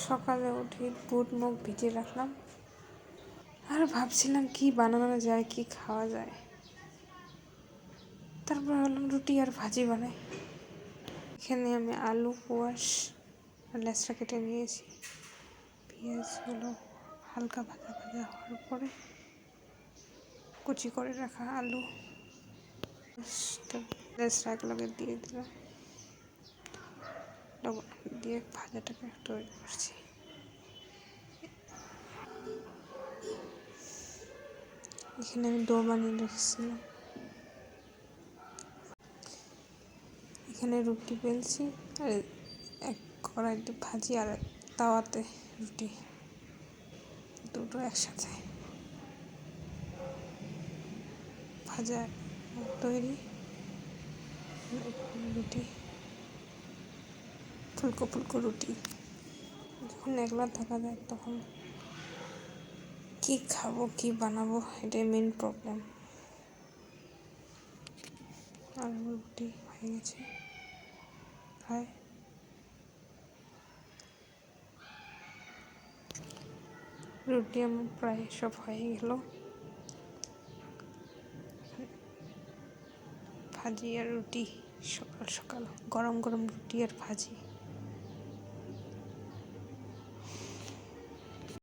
সকালে উঠে বুট মুগ ভিজিয়ে রাখলাম আর ভাবছিলাম কি বানানো যায়, কি খাওয়া যায়। তারপর ভাবলাম রুটি আর ভাজি বানাই। এখানে আমি আলু, কোয়াশ আর লেচড়া কেটে নিয়েছি। পেঁয়াজগুলো হালকা ভাজা ভাজা হওয়ার পরে কুচি করে রাখা আলু লেচড়াগুলোকে দিয়ে দিলাম, দিয়ে ভাজাটাকে তৈরি করছি। এখানে আমি ডো বানিয়ে রেখেছিলাম। এখানে রুটি বেলছি আর এক কড়াইতে ভাজি আর তাওয়াতে রুটি, দুটো একসাথে ভাজা তৈরি। রুটি ফুলকো ফুলকো রুটি। যখন একলা থাকা যায় তখন কি খাবো, কি বানাবো, এটাই মেন প্রবলেম। আর রুটি হয়ে গেছে প্রায়। রুটি আমার প্রায় সব হয়ে গেল। ভাজি আর রুটি, সকাল সকাল গরম গরম রুটি আর ভাজি।